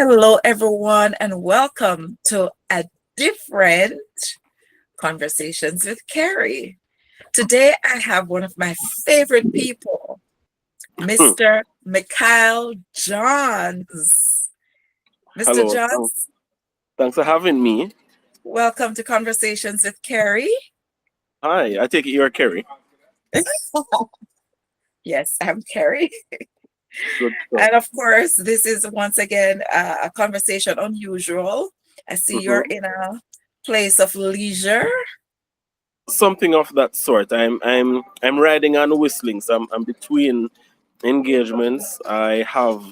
Hello, everyone, and welcome to a different Conversations with Carrie. Today, I have one of my favorite people, Hmm. Mr. Mikhail Johns. Mr. Hello. Johns, Thanks for having me. welcome to Conversations with Carrie. Hi. I take it you're Kerry. Yes, I'm Carrie. Good stuff. And of course, this is once again a conversation unusual. I see you're hmm in a place of leisure. Something of that sort. I'm riding and whistling. So I'm between engagements. I have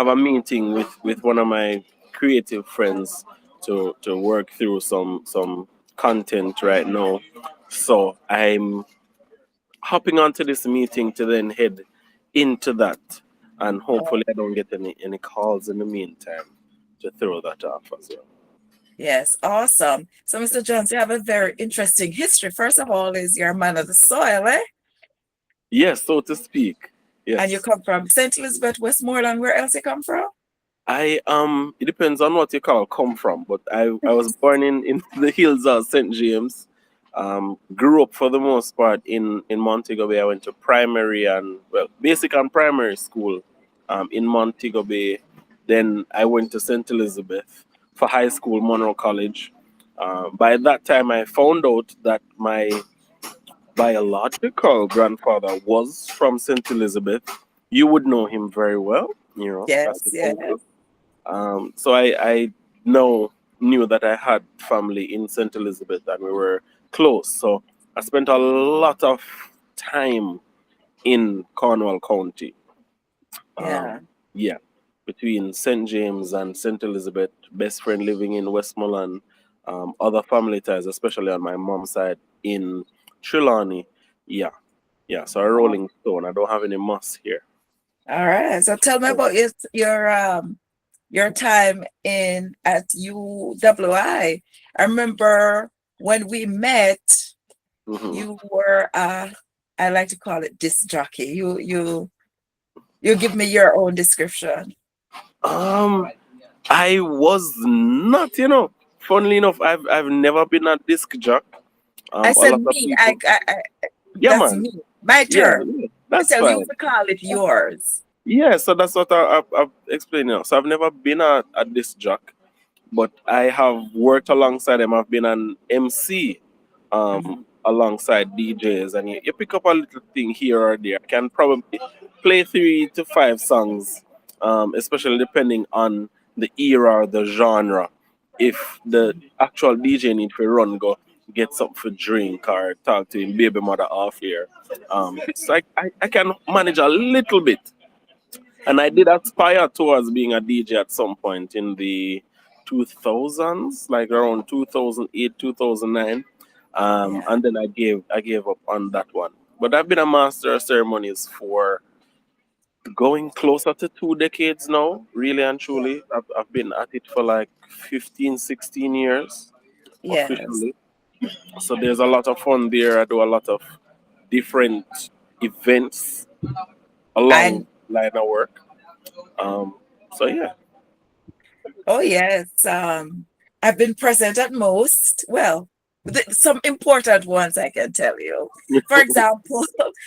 a meeting with one of my creative friends to work through some content right now. So I'm hopping onto this meeting to then head into that, and hopefully I don't get any calls in the meantime to throw that off as well. Yes, awesome. So, Mr. Jones, you have a very interesting history. First of all, is you're a man of the soil, eh? Yes, so to speak. And you Yes. come from St. Elizabeth, Westmoreland. Where else you come from? It depends on what you call come from, but I was born in the hills of St. James. Grew up for the most part in Montego Bay. I went to primary and well basic and primary school in Montego Bay. Then I went to St. Elizabeth for high school, Monroe College. By that time, I found out that my biological grandfather was from St. Elizabeth. You would know him very well, as Yes, his yes. uncle. So I know knew that I had family in St. Elizabeth and we were close. So I spent a lot of time in Cornwall County. Yeah. Yeah, between St. James and St. Elizabeth, best friend living in Westmoreland, other family ties, especially on my mom's side in Trelawney. Yeah, yeah. So a rolling stone. I don't have any moss here. All right. So tell me about your time in at UWI. I remember when we met, hmm you were I like to call it disc jockey. You give me your own description. Um, I was not, Funnily enough, I've never been a disc jock. I A said lot of me. people. Yeah, That's man. me. My Yeah, term. yeah, I that's tell you fine. to call it yours. Yeah, so that's what I've explained now. So I've never been a disc jock, but I have worked alongside them. I've been an MC Mhm. alongside DJs, and you pick up a little thing here or there. I can probably play 3 to 5 songs, especially depending on the era or the genre. If the actual DJ need to run, go get something for drink or talk to him baby mother off here. So I can manage a little bit, and I did aspire towards being a DJ at some point in the 2000s, like around 2008, 2009. Yeah. And then I gave up on that one. But I've been a master of ceremonies for going closer to 2 decades now, really and Yeah. truly. I've been at it for like 15, 16 years Yes. officially. So there's a lot of fun there. I do a lot of different events along And line of work. Um, so yeah. oh yes. I've been present at most. Well, some important ones I can tell you. For example,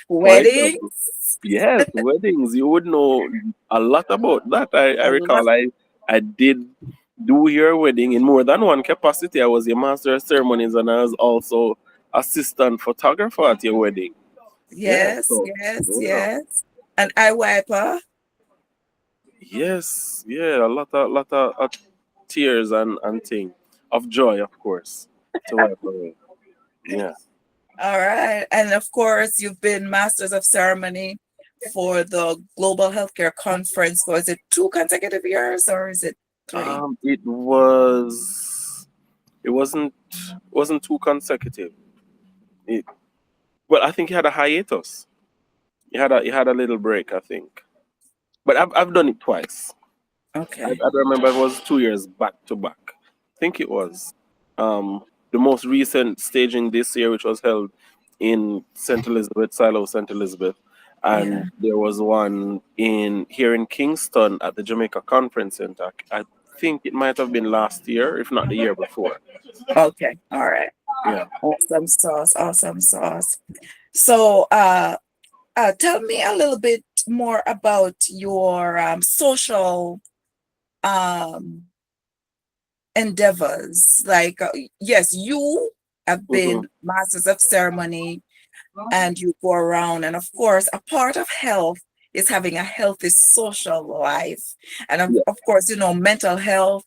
Quite a bit. weddings. Yes, weddings. You would know a lot about that. I A lot. recall I did do your wedding in more than one capacity. I was your master of ceremonies and I was also assistant photographer at your wedding. Yeah, Yes, so yes, yeah. yes. An eye wiper. Yes, yeah, a lot of tears and thing. Of joy, of course. To wipe away. Yeah. All right. And of course, you've been Masters of Ceremony for the Global Healthcare Conference. Was it 2 consecutive years or is it three? It wasn't too consecutive. It, well, I think he had a hiatus. He had a little break, I think. But I've done it twice. I Okay. don't remember if it was 2 years back to back. I think it was. Um, the most recent staging this year, which was held in St. Elizabeth, Silo, St. Elizabeth. and Yeah. there was one in here in Kingston at the Jamaica Conference Center. I think it might have been last year, if not the year before. Okay. All right. Yeah. Awesome sauce. Awesome sauce. So, tell me a little bit more about your social um, endeavors. Like, yes, you have Hmm. been masters of ceremony and you go around. And of course, a part of health is having a healthy social life. And Yeah. of course, mental health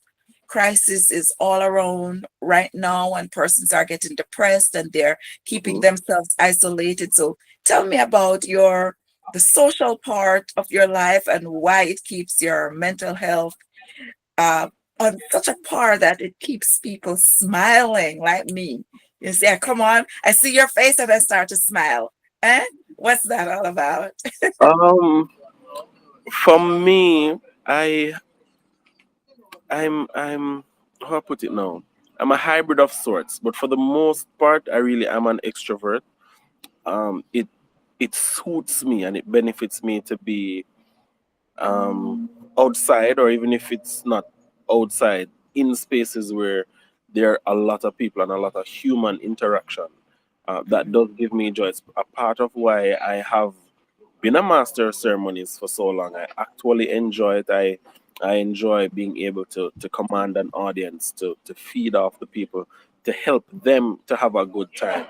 crisis is all around right now, and persons are getting depressed and they're keeping Mhm. themselves isolated. So tell me about the social part of your life and why it keeps your mental health uh, on such a par that it keeps people smiling like me. You say, come on, I see your face and I start to smile. Eh? What's that all about? Um, for me, I I'm how I put it now. I'm a hybrid of sorts, but for the most part, I really am an extrovert. It suits me and it benefits me to be outside, or even if it's not outside, in spaces where there are a lot of people and a lot of human interaction. That does give me joy. It's a part of why I have been a master of ceremonies for so long. I actually enjoy it. I enjoy being able to command an audience, to feed off the people, to help them to have a good time.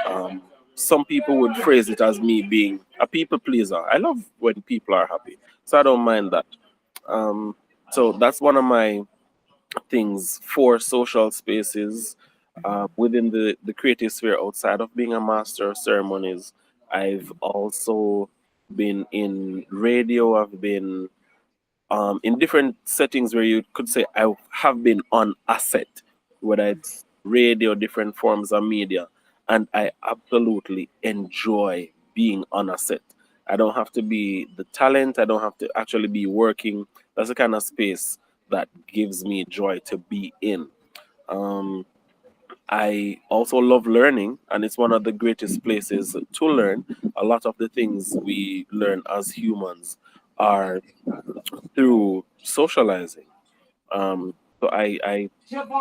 Um, some people would phrase it as me being a people pleaser. I love when people are happy, so I don't mind that. Um, so that's one of my things for social spaces within the creative sphere outside of being a master of ceremonies. I've also been in radio, I've been in different settings where you could say I have been on a set, whether it's radio, different forms of media, and I absolutely enjoy being on a set. I don't have to be the talent, I don't have to actually be working. That's the kind of space that gives me joy to be in. Um, I also love learning, and it's one of the greatest places to learn. A lot of the things we learn as humans are through socializing. So I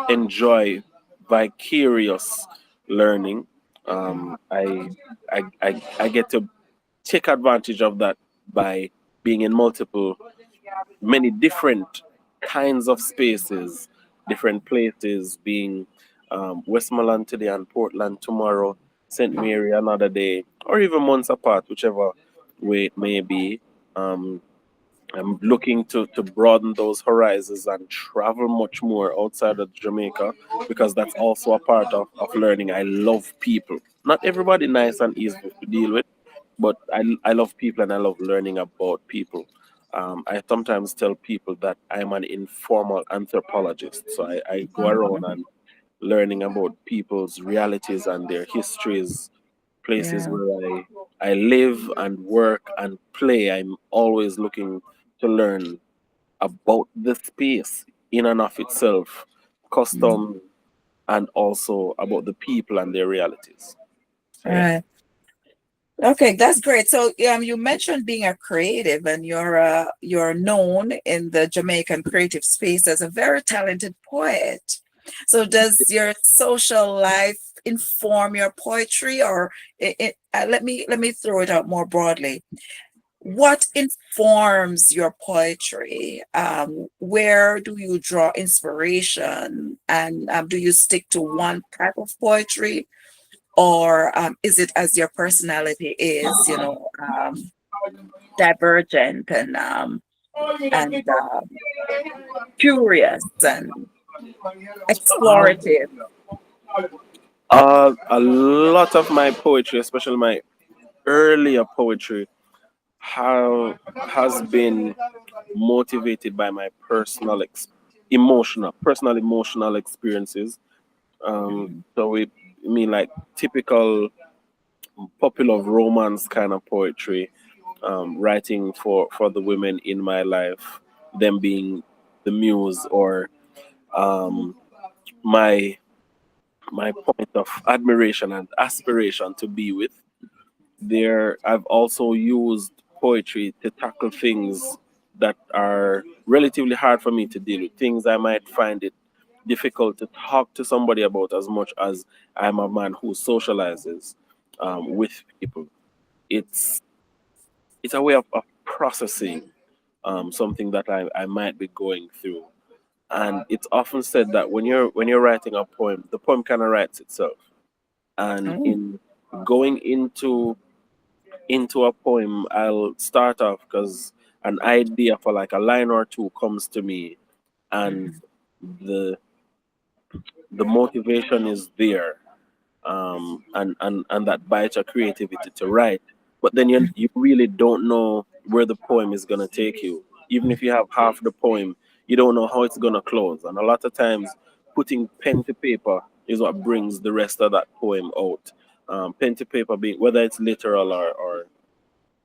enjoy vicarious learning. I get to take advantage of that by being in many different kinds of spaces, different places, being Westmoreland today and Portland tomorrow, St. Mary another day, or even months apart, whichever way it may be. Um, I'm looking to broaden those horizons and travel much more outside of Jamaica, because that's also a part of learning. I love people. Not everybody nice and easy to deal with, but I love people and I love learning about people. I sometimes tell people that I'm an informal anthropologist. So I go around Mhm. and learning about people's realities and their histories, places Yeah. where I live and work and play. I'm always looking to learn about the space in and of itself, Mm. custom, and also about the people and their realities. So All yeah. right. Okay, that's great. So, you mentioned being a creative, and you're known in the Jamaican creative space as a very talented poet. So, does your social life inform your poetry, or let me throw it out more broadly? What informs your poetry? Where do you draw inspiration, and do you stick to one type of poetry? Or is it as your personality is, divergent and curious and Um, explorative? a lot of my poetry, especially my earlier poetry, has been motivated by my personal emotional experiences. Mhm. So we mean like typical popular romance kind of poetry, writing for the women in my life, them being the muse, or um, my my point of admiration and aspiration to be with. I've also used poetry to tackle things that are relatively hard for me to deal with. Things I might find it difficult to talk to somebody about as much as I'm a man who socializes with people. It's it's a way of processing something that I might be going through. And it's often said that when you're writing a poem, the poem kind of writes itself. And Oh. in going into a poem, I'll start off because an idea for like a line or two comes to me, and Mhm. the the motivation is there, and that bites your creativity to write. But then you really don't know where the poem is gonna take you. Even if you have half the poem, you don't know how it's gonna close. And a lot of times, putting pen to paper is what brings the rest of that poem out. Pen to paper being whether it's literal or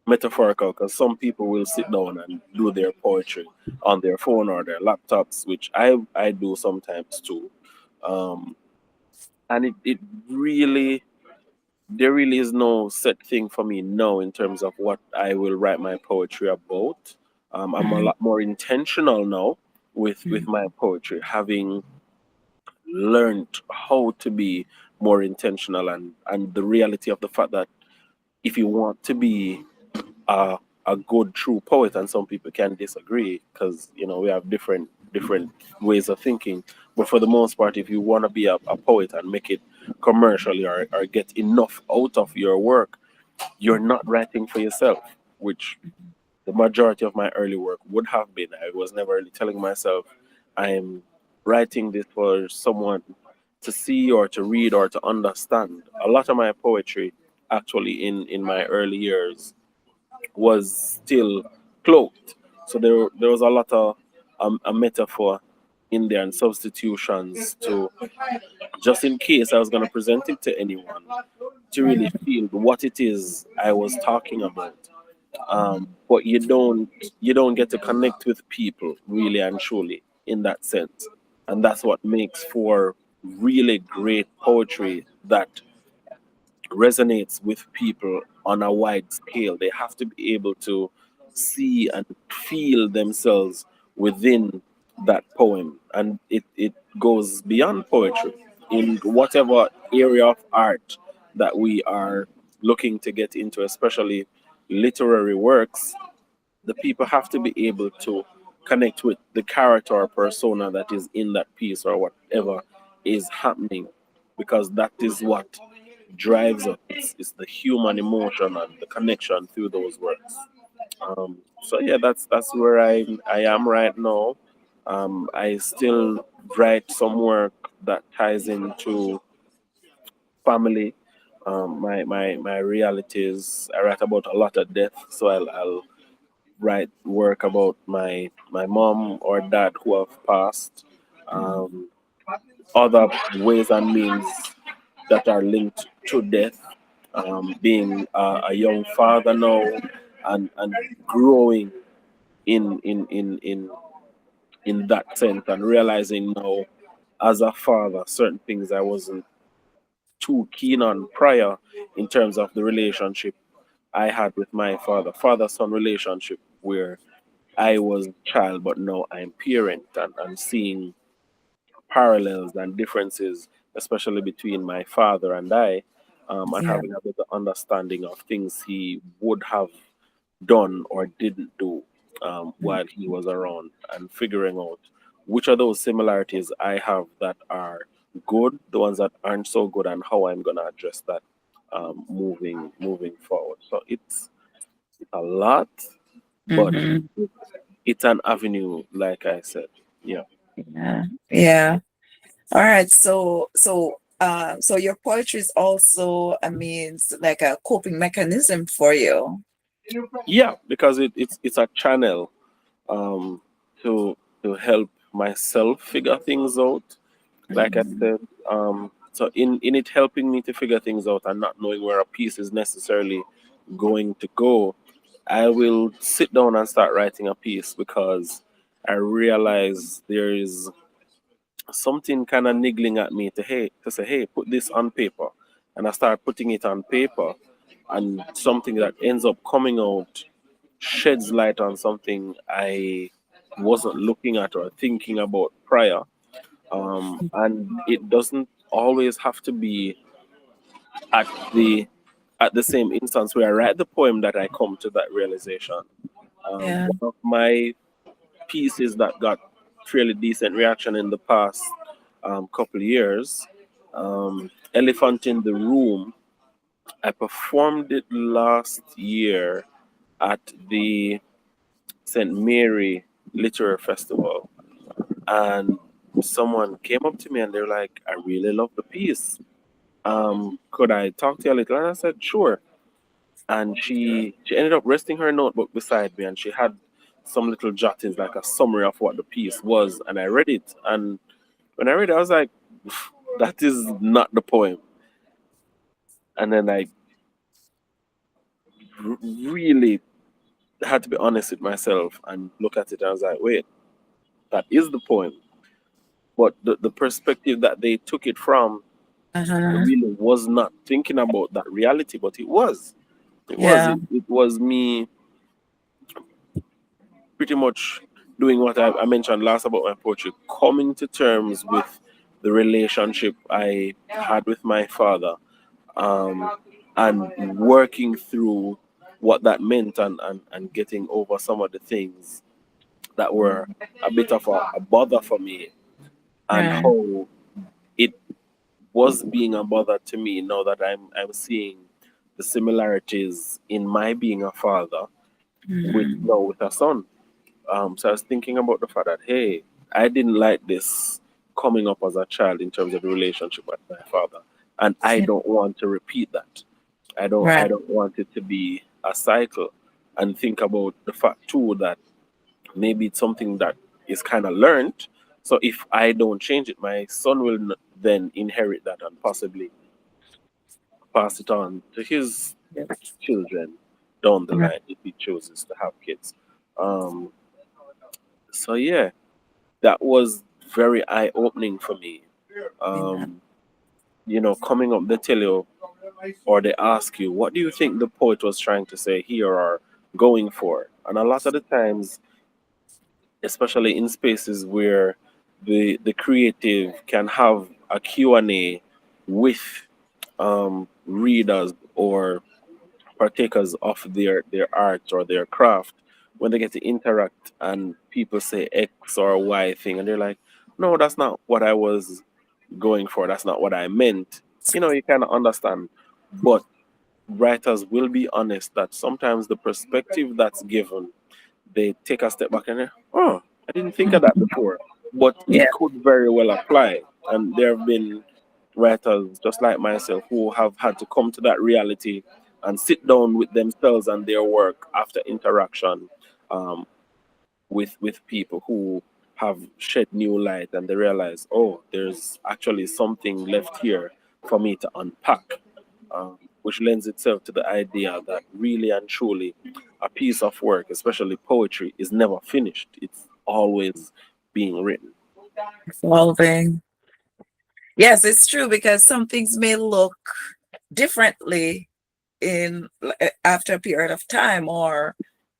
metaphorical, because some people will sit down and do their poetry on their phone or their laptops, which I do sometimes too. Um, and it really there really is no set thing for me now in terms of what I will write my poetry about. I'm a Mhm. lot more intentional now with Mhm. my poetry, having learned how to be more intentional, and the reality of the fact that if you want to be a, a good true poet, and some people can disagree because we have different ways of thinking, but for the most part, if you want to be a poet and make it commercially, or get enough out of your work, you're not writing for yourself, which the majority of my early work would have been. I was never really telling myself I'm writing this for someone to see or to read or to understand. A lot of my poetry, actually, in my early years, was still cloaked. So there was a lot of a metaphor in there and substitutions to, just in case I was going to present it to anyone, to really Mhm. feel what it is I was talking about. But you don't get to connect with people really and truly in that sense, and that's what makes for really great poetry that resonates with people on a wide scale. They have to be able to see and feel themselves within that poem. And it goes beyond poetry in whatever area of art that we are looking to get into, especially literary works. The people have to be able to connect with the character or persona that is in that piece or whatever is happening, because that is what drives us. It's the human emotion and the connection through those works. So yeah, that's where I am right now. I still write some work that ties into family. My realities. I write about a lot of death, so I'll write work about my mom or dad who have passed. Um, Other ways and means that are linked to death, being a young father now, and growing in that sense, and realizing now as a father certain things I wasn't too keen on prior, in terms of the relationship I had with my father son relationship, where I was child but now I'm parent, and seeing parallels and differences, especially between my father and I, and Yeah. having a better understanding of things he would have done or didn't do while he was around, and figuring out which of those similarities I have that are good, the ones that aren't so good, and how I'm gonna address that moving forward. So it's a lot, but Mhm. it's an avenue, like I said. Yeah. Yeah. Yeah. All right. So your poetry is also, I mean, like a coping mechanism for you. Yeah, because it's a channel um, to help myself figure things out. Like I Mhm. said, so in it helping me to figure things out and not knowing where a piece is necessarily going to go, I will sit down and start writing a piece, because I realize there is something kind of niggling at me to say, hey, put this on paper, and I start putting it on paper, and something that ends up coming out sheds light on something I wasn't looking at or thinking about prior. And it doesn't always have to be at the same instance where I write the poem that I come to that realization. Yeah. One of my pieces that got fairly decent reaction in the past couple of years, Elephant in the Room, I performed it last year at the St. Mary Literary Festival. And someone came up to me and they're like, I really love the piece. Could I talk to you a little? And I said, sure. And she ended up resting her notebook beside me and she had some little jottings, like a summary of what the piece was. And I read it. And when I read it, I was like, that is not the poem. And then I really had to be honest with myself and look at it. And I was like, wait, that is the poem. But the perspective that they took it from, I Uh-huh. really was not thinking about that reality, but it was. It was. Yeah. It was me pretty much doing what I mentioned last about my poetry, coming to terms with the relationship I had with my father, um, and working through what that meant, and getting over some of the things that were a bit of a bother for me, and Right. how it was being a bother to me now that I'm seeing the similarities in my being a father with Mhm. now with a son. So I was thinking about the fact that hey, I didn't like this coming up as a child in terms of the relationship with my father, and I Yeah. don't want to repeat that. I Right. don't want it to be a cycle. And think about the fact too that maybe it's something that is kind of learned. So if I don't change it, my son will then inherit that and possibly pass it on to his Yeah. children down the Right. line if he chooses to have kids. Um, so yeah, that was very eye opening for me. Yeah. Um, coming up, they tell you or they ask you, what do you think the poet was trying to say here or going for? And a lot of the times, especially in spaces where the creative can have a Q&A with readers or partakers of their art or their craft, when they get to interact and people say X or Y thing and they're like, no, that's not what I was going for, that's not what I meant. You kind of understand. But writers will be honest that sometimes the perspective that's given, they take a step back and oh, I didn't think of that Mhm. before, but Yeah. it could very well apply. And there have been writers just like myself who have had to come to that reality and sit down with themselves and their work after interaction, um, with people who have shed new light, and they realize, oh, there's actually something left here for me to unpack, which lends itself to the idea that really and truly a piece of work, especially poetry, is never finished. It's always being written. Evolving. Yes, it's true because some things may look differently after a period of time or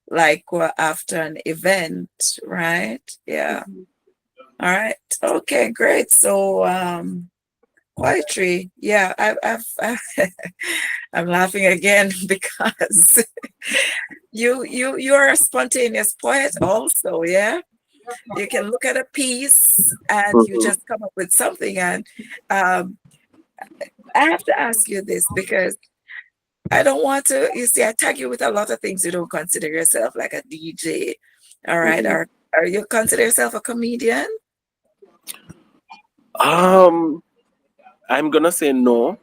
like after an event, right? Yeah. Mhm. All right. Okay, great. So poetry. Yeah, I'm laughing again because you're a spontaneous poet also, yeah? You can look at a piece and you Mhm. just come up with something. And um, I have to ask you this because I don't want to, you see, I tag you with a lot of things. You don't consider yourself like a DJ. All right. Mhm. Are you consider yourself a comedian? Um, I'm gonna say no.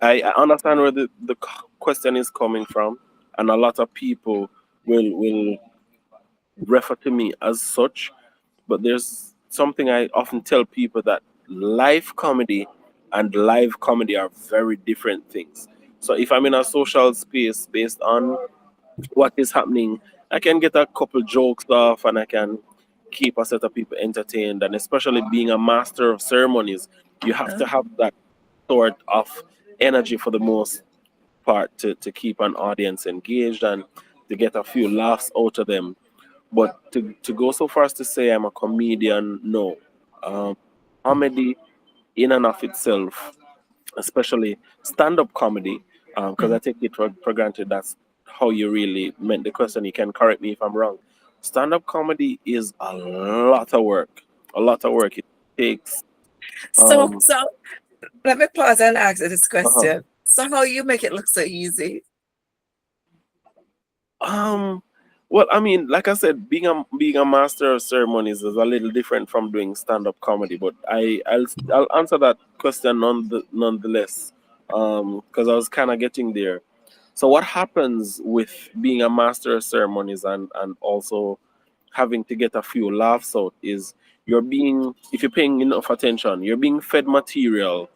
I understand where the question is coming from, and a lot of people will refer to me as such. But there's something I often tell people, that live comedy and live comedy are very different things. So if I'm in a social space based on what is happening, I can get a couple jokes off and I can keep a set of people entertained. And especially being a master of ceremonies, you have Huh? to have that sort of energy for the most part to keep an audience engaged and to get a few laughs out of them. But to go so far as to say I'm a comedian, no. Um, Comedy in and of itself, especially stand-up comedy, because I take it for granted that's how you really meant the question. You can correct me if I'm wrong. Stand-up comedy is a lot of work. A lot of work. It takes. So, Um, so let me pause and ask you this uh question. So how you make it look so easy? Um, well, I mean, like I said, being a master of ceremonies is a little different from doing stand up comedy, but I'll answer that question nonetheless, because I was kind of getting there. So, what happens with being a master of ceremonies and also having to get a few laughs out is if you're paying enough attention, you're being fed material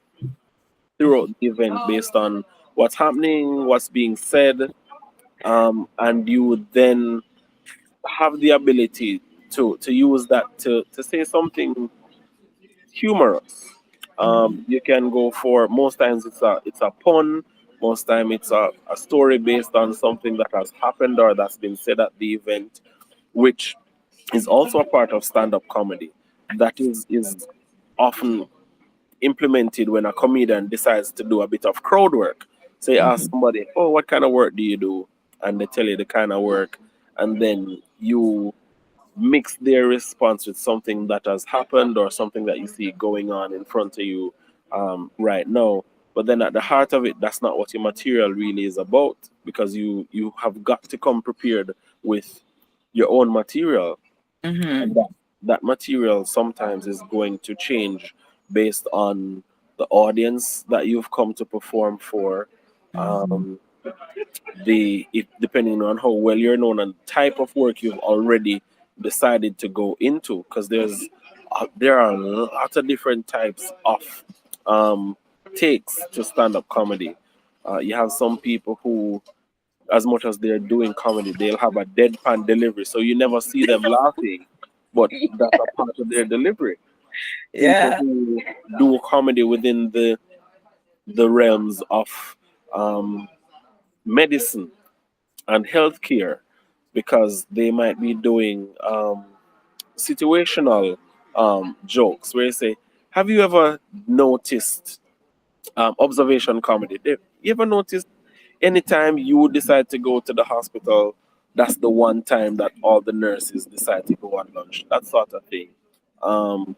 throughout the event based on what's happening, what's being said, and you would then have the ability to use that to say something humorous. You can go for most times it's a pun, most time it's a story based on something that has happened or that's been said at the event, which is also a part of stand-up comedy. That is often implemented when a comedian decides to do a bit of crowd work. So you ask Mhm. somebody, "Oh, what kind of work do you do?" And they tell you the kind of work, and then you mix their response with something that has happened or something that you see going on in front of you right now. But then at the heart of it, that's not what your material really is about, because you have got to come prepared with your own material, and Mhm. that material sometimes is going to change based on the audience that you've come to perform for, Mhm. depending on how well you're known and type of work you've already decided to go into, because there are a lot of different types of um, takes to stand-up comedy. You have some people who, as much as they're doing comedy, they'll have a deadpan delivery, so you never see them laughing, but that's a part of their delivery. People Yeah. who do comedy within the realms of um, medicine and healthcare, because they might be doing situational jokes where you say, "Have you ever noticed observation comedy? You ever noticed anytime you decide to go to the hospital, that's the one time that all the nurses decide to go on lunch?" That sort of thing. Um,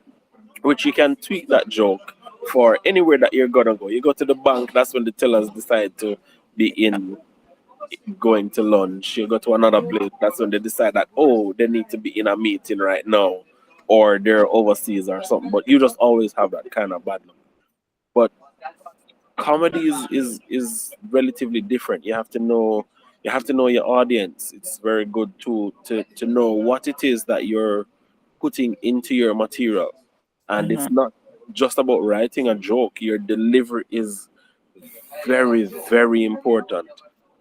which you can tweak that joke for anywhere that you're gonna go. You go to the bank, that's when the tellers decide to be in going to lunch. You go to another place, that's when they decide that, oh, they need to be in a meeting right now, or they're overseas or something. But you just always have that kind of bad luck. But comedy is relatively different. You have to know your audience. It's very good to know what it is that you're putting into your material. And it's Mhm. not just about writing a joke. Your delivery is very, very important.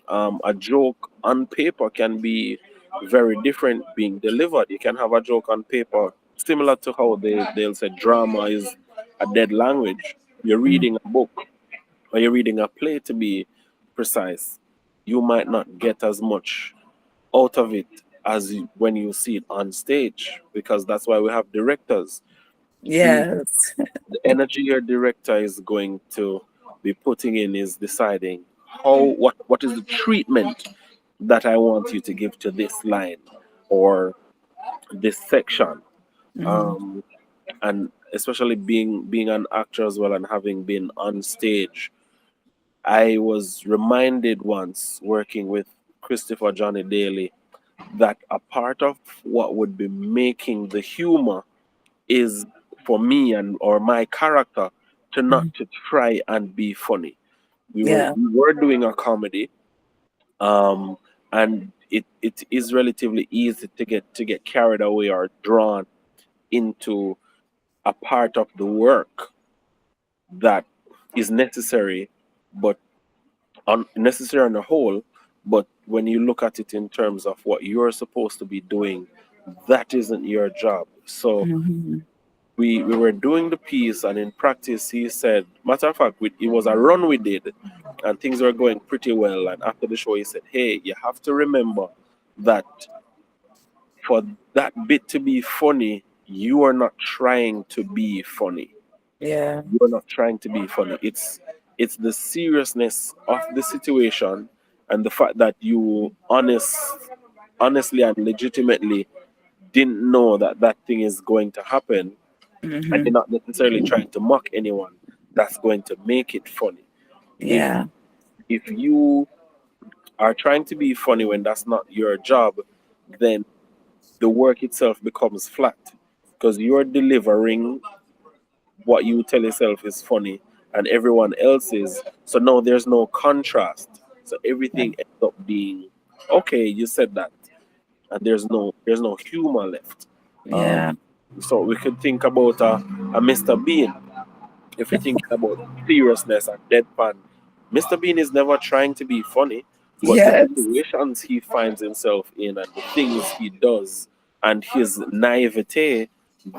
A joke on paper can be very different being delivered. You can have a joke on paper similar to how they'll say drama is a dead language. You're Mhm. reading a book or you're reading a play, to be precise. You might not get as much out of it as when you see it on stage, because that's why we have directors. Yes. The energy your director is going to be putting in is deciding what is the treatment that I want you to give to this line or this section. Mhm. um, and especially being an actor as well and having been on stage, I was reminded once working with Christopher Johnny Daly that a part of what would be making the humor is for me and or my character to Mhm. not to try and be funny. We were Yeah. we were doing a comedy, um, and it is relatively easy to get carried away or drawn into a part of the work that is necessary, but unnecessary on the whole. But when you look at it in terms of what you're supposed to be doing, that isn't your job. So Mhm. we were doing the piece, and in practice he said, matter of fact, it was a run we did, and things were going pretty well. And after the show, he said, "Hey, you have to remember that for that bit to be funny, you are not trying to be funny. Yeah. You're not trying to be funny. It's the seriousness of the situation and the fact that you honestly and legitimately didn't know that that thing is going to happen, and you're Mm-hmm. not necessarily trying to mock anyone. That's going to make it funny. If Yeah. if you are trying to be funny when that's not your job, then the work itself becomes flat because you're delivering what you tell yourself is funny and everyone else is. So now there's no contrast. So Yeah. everything ends up being okay. You said that, and there's no humor left. Um, Yeah. so we could think about a Mr. Bean if we're thinking about seriousness and deadpan. Mr. Bean is never trying to be funny, but the Yes. situations he finds himself in and the things he does and his naivete,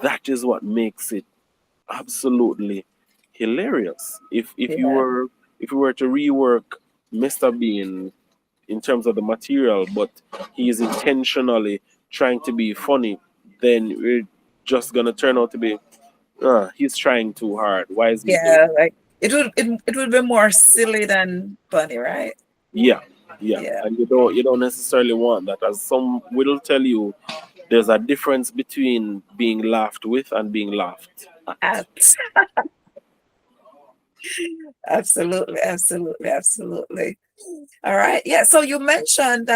that is what makes it absolutely hilarious. Yeah. If you were to rework Mr. Bean in terms of the material, but he is intentionally trying to be funny, then we're just gonna turn out to be he's trying too hard. Why is he doing? Yeah. Like it would be more silly than funny, right? Yeah, yeah, Yeah. and you don't necessarily want that. As some will tell you, there's a difference between being laughed with and being laughed at. Abs- Absolutely. Absolutely. Absolutely. All right. Yeah. So you mentioned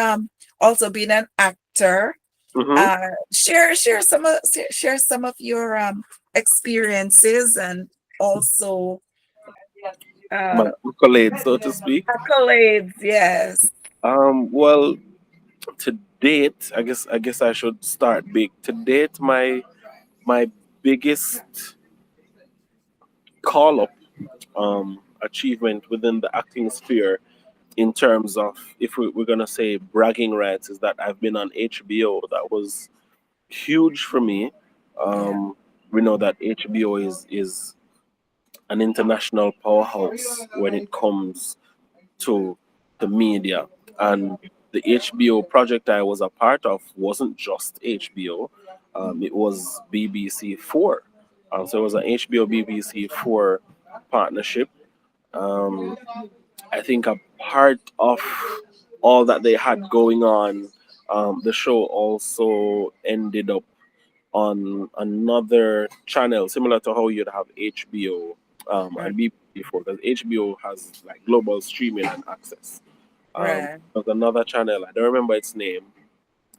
also being an actor. Mm-hmm. Share some of your experiences and also My uh accolade, so to speak. accolades. Yes. Well, to date, I guess I should start big. To date, my biggest call up achievement within the acting sphere in terms of if we're gonna say bragging rights is that I've been on HBO. That was huge for me. Yeah. We know that HBO is an international powerhouse when it comes to the media, and the HBO project I was a part of wasn't just HBO. It was BBC 4. So it was an HBO BBC 4 partnership. Um, I think a part of all that they had going on, the show also ended up on another channel, similar to how you'd have HBO Right. and BBC 4, because HBO has like global streaming and access. Right. There's another channel, I don't remember its name,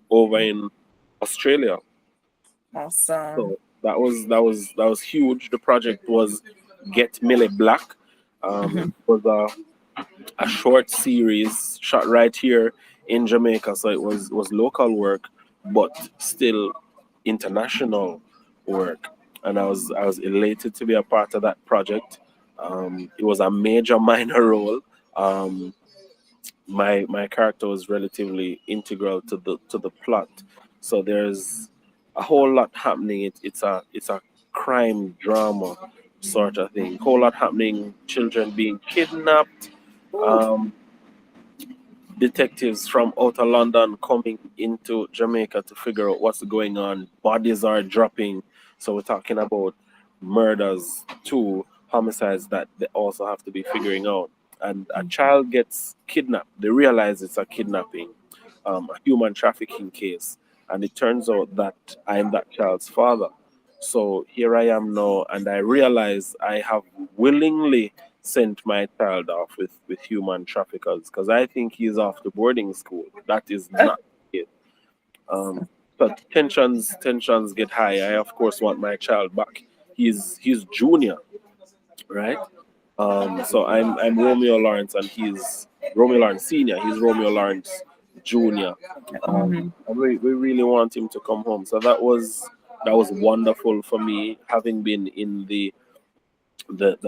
over in Australia. Awesome. So that was huge. The project was Get Millie Black. It Mhm. was a short series shot right here in Jamaica, so it was local work, but still international work, and I was elated to be a part of that project. It was a major minor role. Um, my character was relatively integral to the plot, so there's a whole lot happening. It's a crime drama sort of thing. Whole lot happening. Children being kidnapped. Ooh. Um, Detectives from outer London coming into Jamaica to figure out what's going on. Bodies are dropping. So we're talking about murders, two homicides that they also have to be figuring out. And a child gets kidnapped. They realize it's a kidnapping, a human trafficking case. And it turns out that I'm that child's father. So here I am now, and I realize I have willingly sent my child off with human traffickers because I think he's off to boarding school. That is not it. Um, but tensions get high. I of course want my child back. He's junior, right? So I'm Romeo Lawrence and he's Romeo Lawrence Senior. He's Romeo Lawrence Junior. Mhm. And we really want him to come home. So that was wonderful for me, having been in the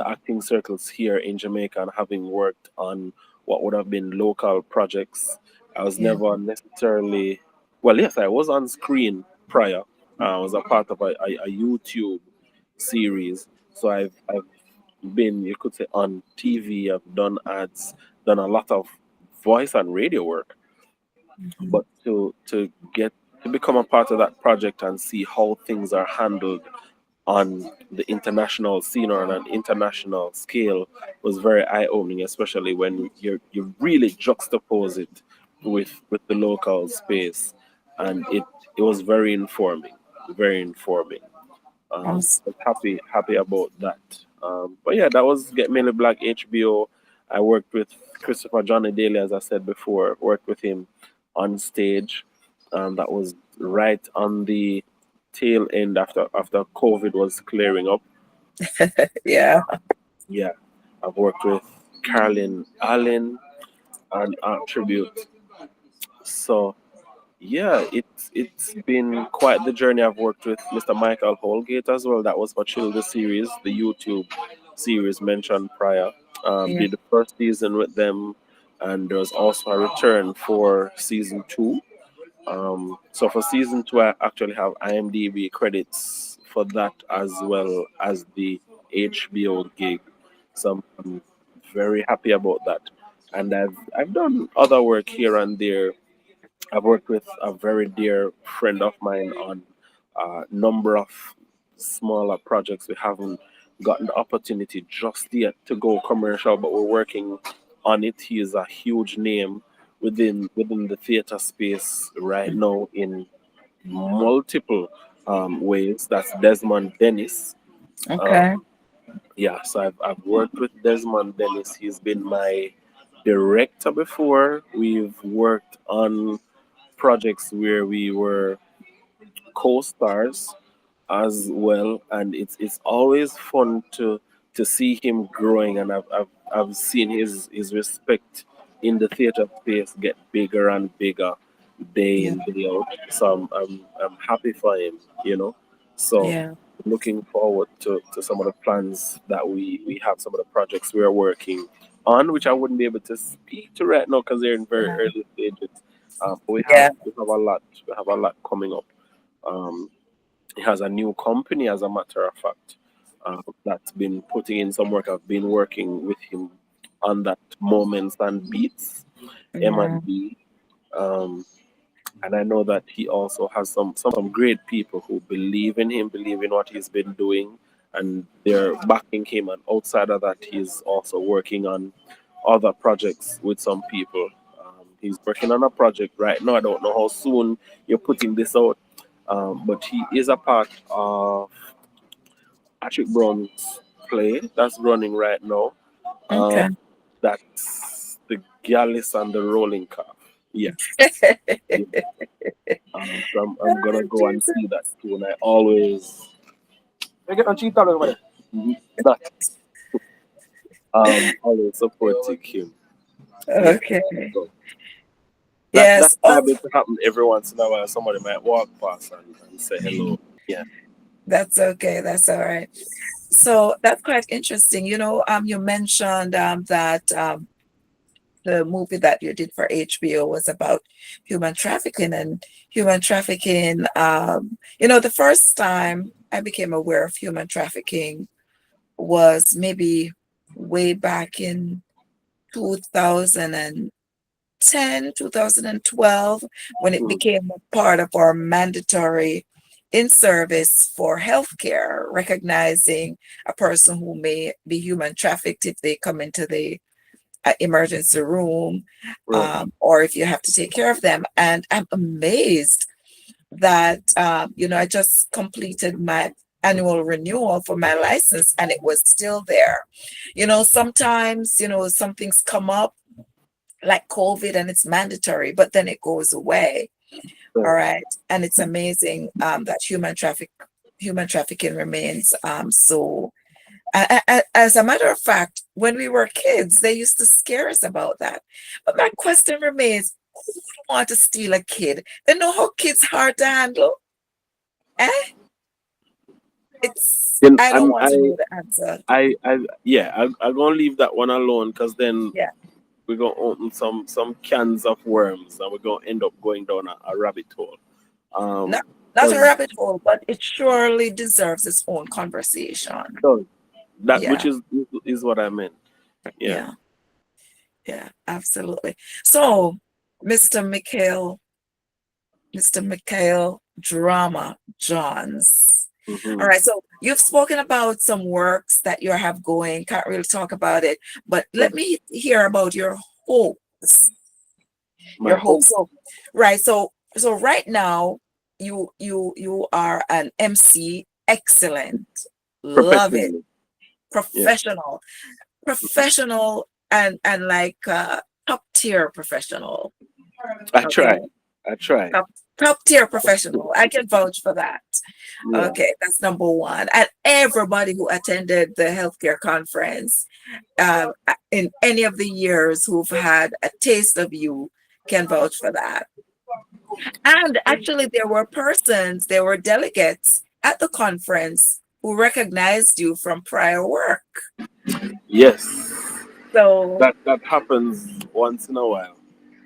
acting circles here in Jamaica and having worked on what would have been local projects. I was Yeah. never necessarily, well, yes, I was on screen prior. I was a part of a YouTube series. So I've been, you could say, on TV. I've done ads, done a lot of voice and radio work. Mhm. But to get to become a part of that project and see how things are handled on the international scene or on an international scale was very eye opening, especially when you really juxtapose it with the local space, and it was very informing, very informing. Awesome. I was happy about that. But yeah, that was Get Mainly Black HBO. I worked with Christopher Johnny Daly, as I said before. Worked with him on stage. That was right on the tail end after COVID was clearing up. Yeah. Yeah, I've worked with Carolyn Allen on Art Tribute. So yeah, it's been quite the journey. I've worked with Mr. Michael Holgate as well. That was for Childer series, the YouTube series mentioned prior. Yeah. Did the first season with them, and there was also a return for season two. So for season two, I actually have IMDb credits for that as well as the HBO gig. So I'm very happy about that. And I've done other work here and there. I've worked with a very dear friend of mine on a number of smaller projects. We haven't gotten the opportunity just yet to go commercial, but we're working on it. He is a huge name within the theater space right now in multiple ways. That's Desmond Dennis. Um, Okay. yeah, so I've worked with Desmond Dennis. He's been my director before. We've worked on projects where we were co-stars as well, and it's always fun to see him growing, and I've seen his respect in the theater space get bigger and bigger day Yeah. in day out. So I'm happy for him, you know. So Yeah. looking forward to some of the plans that we have, some of the projects we are working on, which I wouldn't be able to speak to right now because they're in very Yeah. early stages. But Yeah. we have a lot, we have a lot coming up. Um, he has a new company, as a matter of fact, that's been putting in some work. I've been working with him on that Moments and Beats, Yeah. M&B. Um, and I know that he also has some great people who believe in him, believe in what he's been doing, and they're backing him. And outside of that, he's also working on other projects with some people. He's working on a project right now. I don't know how soon you're putting this out, but he is a part of Patrick Brown's play that's running right now. Okay. Um, that's the Gallus and the Rolling Calf. Yeah. Yeah. So I'm gonna Oh, go and Jesus. see that too. And I always I get on cheap dollar over there. That always supporting him. Yeah. Okay. So that Yes. Oh, might be to happen every once in a while. Somebody might walk past and say hello. Yeah. that's okay. That's all right. So that's quite interesting. You mentioned that the movie that you did for HBO was about human trafficking and human trafficking. The first time I became aware of human trafficking was maybe way back in 2010, 2012, when it Mm, became a part of our mandatory in service for healthcare, recognizing a person who may be human trafficked if they come into the emergency room, right. or if you have to take care of them. And I'm amazed that, I just completed my annual renewal for my license and it was still there. Sometimes, some things come up like COVID and it's mandatory, but then it goes away. All Right. right. And it's amazing that human trafficking remains so as a matter of fact, when we were kids, they used to scare us about that. But my question remains, who would want to steal a kid? They know how kids hard to handle. Eh? Then I don't want to know the answer. yeah, I'm gonna leave that one alone because then Yeah. we're gonna open some cans of worms and we're gonna end up going down a rabbit hole. Not, not a Because rabbit hole, but it surely deserves its own conversation. does That which Yeah, is what I meant. Yeah. yeah, yeah, absolutely. So, Mr. Mikhail, Mr. Mikhail Drama Johns. All Hmm. right, so you've spoken about some works that you have going. Can't really talk about it, but let Right. me hear about your hopes. My Your hope, hopes. So, right. So right now, you are an MC. Excellent. Love it. professionally. Yeah. Professional. Professional and like top tier professional. I Okay. try. I try. Top, top tier professional. I can vouch for that. Yeah. Okay, that's number one. And everybody who attended the healthcare conference in any of the years who've had a taste of you can vouch for that. And actually, there were delegates at the conference who recognized you from prior work. Yes. So, That happens once in a while.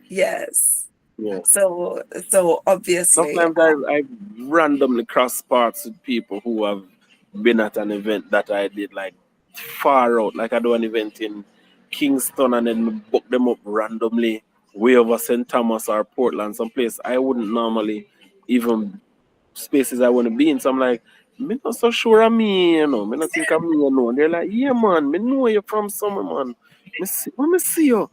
yes. Yeah. So, so obviously, Sometimes I randomly cross paths with people who have been at an event that I did like far out. Like I do an event in Kingston and then book them up randomly way over St. Thomas or Portland, someplace I wouldn't normally even spaces I want to be in. So I'm like, me not so sure of me, you know. Me not think of me, you know. And they're like, yeah, man, me know you from somewhere, man. Let me see you.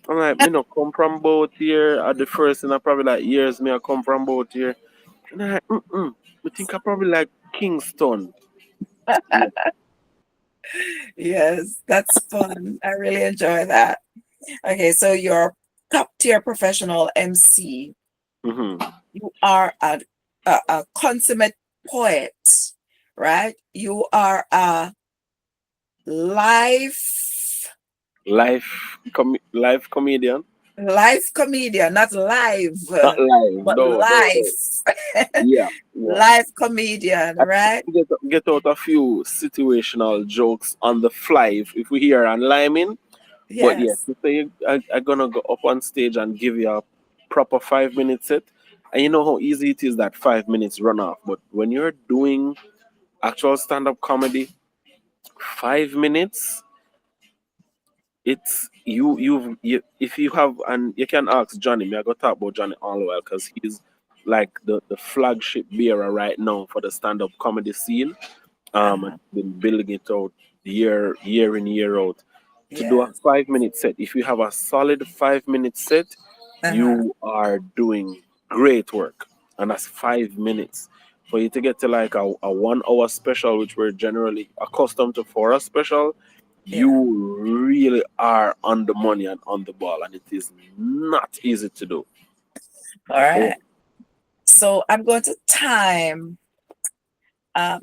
I'm like, me not come from both here. At the first, and I probably like years me I come from both here. And I'm like, I think I probably like Kingston. Yeah. yes, that's fun. I really enjoy that. Okay, so you're top tier professional MC. Mm-hmm. You are a consummate poet, right? You are a live Live comedian. live comedian, not live, Not live, but no, no, live no. Yeah, yeah. live comedian, I right? get out a few situational jokes on the fly if we hear and liming. But yeah, Yes. to say I'm gonna go up on stage and give you a proper 5 minute set, and you know how easy it is that 5 minutes run off. But when you're doing actual stand-up comedy, 5 minutes, it's if you have, and you can ask Johnny. Me, I got to talk about Johnny all the while because he's like the flagship bearer right now for the stand-up comedy scene. Uh-huh. And been building it out year in year out to do a Yes. 5 minute set. If you have a solid 5 minute set, Uh-huh. you are doing great work, and that's 5 minutes. For you to get to like a 1 hour special, which we're generally accustomed to for a special, Yeah. you really are on the money and on the ball, and it is not easy to do. All So, right. So I'm going to time.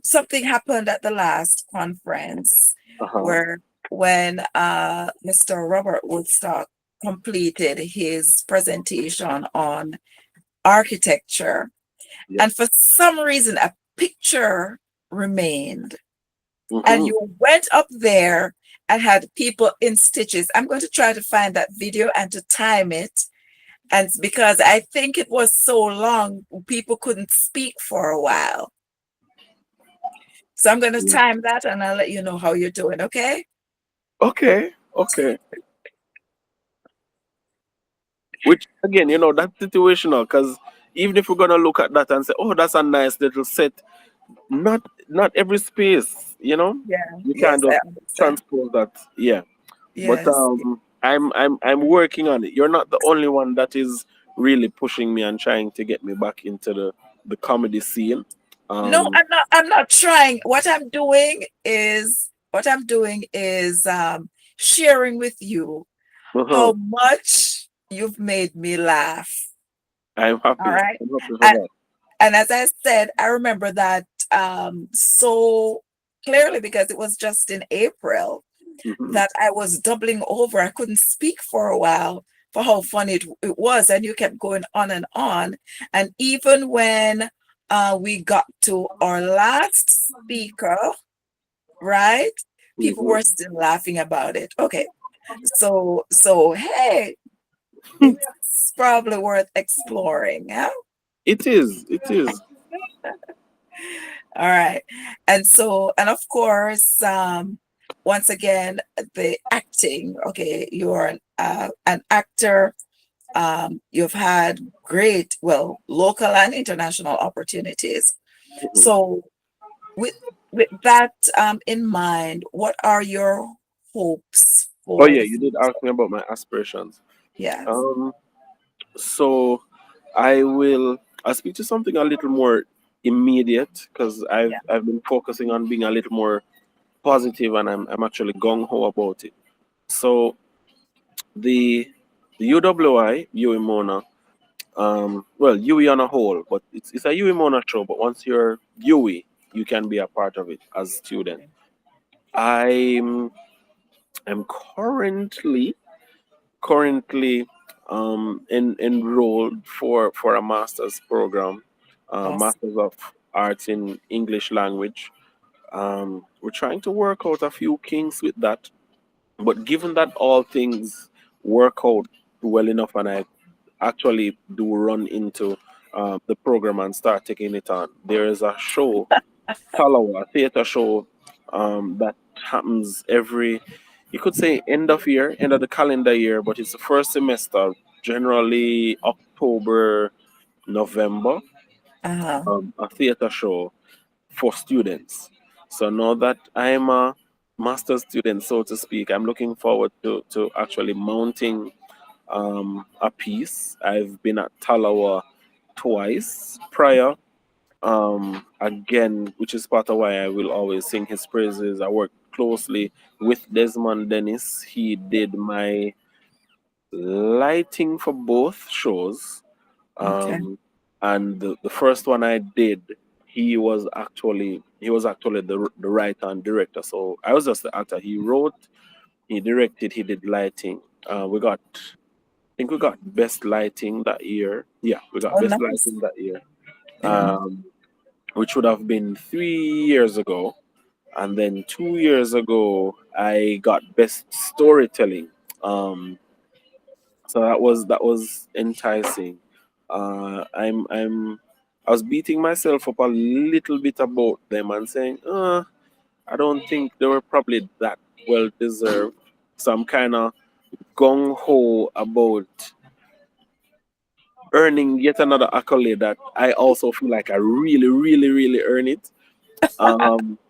Something happened at the last conference uh-huh. where when Mr. Robert Woodstock completed his presentation on architecture, Yeah. and for some reason a picture remained, and Hmm. you went up there and had people in stitches. I'm going to try to find that video and to time it. And because I think it was so long, people couldn't speak for a while. So I'm going to time that and I'll let you know how you're doing, okay? Okay, okay. Which again, that's situational because even if we're gonna look at that and say, "Oh, that's a nice little set," not every space, Yeah, you can't yes, I just understand. transpose that. Yeah, but Yes. I'm working on it. You're not the only one that is really pushing me and trying to get me back into the comedy scene. No, Um, I'm not trying. What I'm doing is sharing with you how uh-huh. much you've made me laugh. I'm All happy. right. I'm happy for And, that. and as I said, I remember that so clearly because it was just in April Hmm. that I was doubling over. I couldn't speak for a while for how funny it was. And you kept going on and on. And even when we got to our last speaker, right? People Hmm. were still laughing about it. Okay. So hey, it's probably worth exploring. Yeah. It is. It is. All right. And of course, once again, the acting. Okay, you're an actor. You've had great, well, local and international opportunities. Mhm. So, with that in mind, what are your hopes Oh for yeah, the you did future? ask me about my aspirations. Yes. Um, so I will. I'll speak to something a little more immediate because Yeah. I've been focusing on being a little more positive, and I'm actually gung ho about it. So the the UWI UE Mona, well UE on a whole, but it's a UE Mona show. But once you're UE, you can be a part of it as student. I'm I'm currently enrolled for a master's program, Awesome. Masters of Arts in English Language. We're trying to work out a few kinks with that, but given that all things work out well enough, and I actually do run into the program and start taking it on, there is a show, Talawa, a theater show that happens every, you could say, end of year, end of the calendar year, but it's the first semester, generally October, November, Uh-huh. a theater show for students. So now that I'm a master's student, so to speak, I'm looking forward to actually mounting a piece. I've been at Talawa twice prior, again, which is part of why I will always sing his praises. I work closely with Desmond Dennis. He did my lighting for both shows. Okay. Um, and the first one I did, he was actually the writer and director. So I was just the actor. He wrote, he directed, he did lighting. I think we got best lighting that year. Yeah, we got Oh, best nice. lighting that year. Yeah. Um, which would have been 3 years ago. And then 2 years ago, I got best storytelling. Um, so that was enticing. I was beating myself up a little bit about them and saying, I don't think they were probably that well deserved. So I'm kind of gung ho about earning yet another accolade that I also feel like I really, really, really earn it.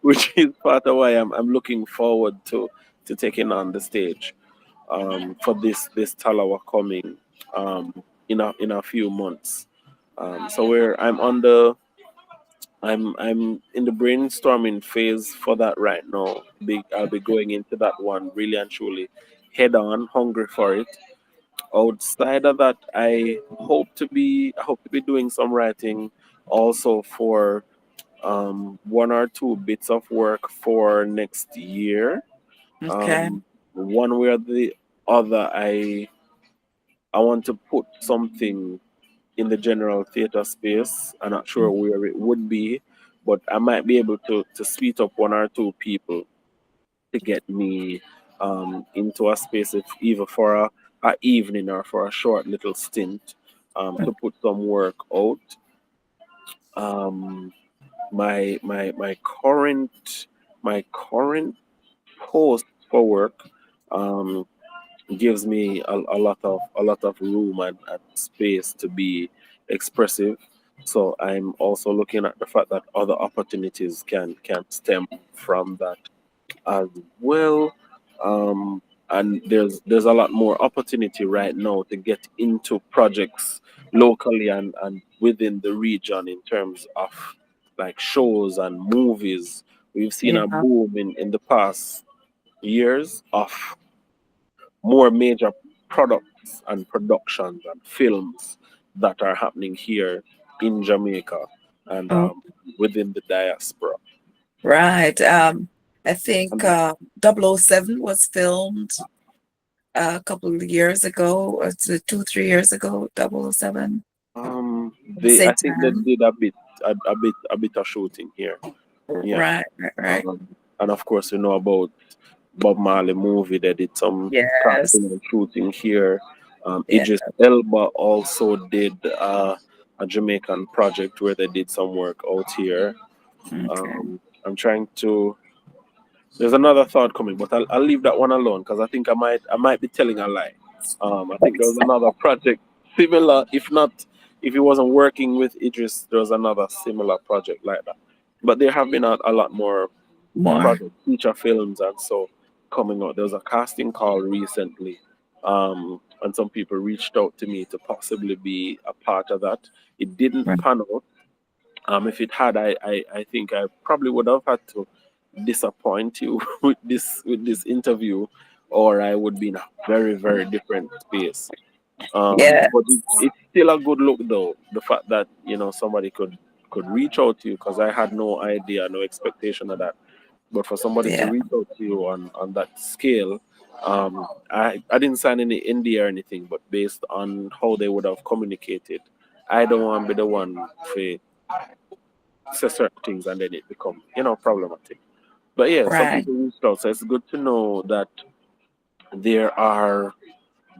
Which is part of why I'm looking forward to taking on the stage for this Talawa coming in a few months. So where I'm in the brainstorming phase for that right now. I'll be going into that one really and truly head on, hungry for it. Outside of that, I hope to be doing some writing also for one or two bits of work for next year. Okay. Um, one way or the other, I want to put something in the general theater space. I'm not sure where it would be, but I might be able to sweet up one or two people to get me into a space, if either for a evening or for a short little stint, to put some work out. Um, my current post for work um, gives me a lot of room and space to be expressive. So I'm also looking at the fact that other opportunities can stem from that as well. Um, and there's a lot more opportunity right now to get into projects locally and within the region in terms of like shows and movies. We've seen a Yeah. boom in the past years of more major products and productions and films that are happening here in Jamaica and Oh, within the diaspora. right. I think And 007 was filmed a couple of years ago, or 2, 3 years ago, 007. they I think they Satan. did a bit of shooting here. Yeah. Right, right, right. And of course, you know about Bob Marley movie. They did some Yes. casting and shooting here. Yeah. Idris Elba also did a Jamaican project where they did some work out here. Okay. I'm trying to There's another thought coming, but I'll leave that one alone because I think I might be telling a lie. I think there was another project similar, if not, if he wasn't working with Idris, there was another similar project like that. But there have been a lot more More. project feature films and so coming out. There was a casting call recently, and some people reached out to me to possibly be a part of that. It didn't Right. pan out. If it had, I think I probably would have had to disappoint you with this interview, or I would be in a very very different space. Yeah. But it's still a good look though. The fact that somebody could reach out to you because I had no idea, no expectation of that. But for somebody to Yeah. reach out to you on that scale, I didn't sign any NDA or anything, but based on how they would have communicated, I don't want to be the one to say certain things and then it become problematic. But yeah, some Right. people reached out, so it's good to know that there are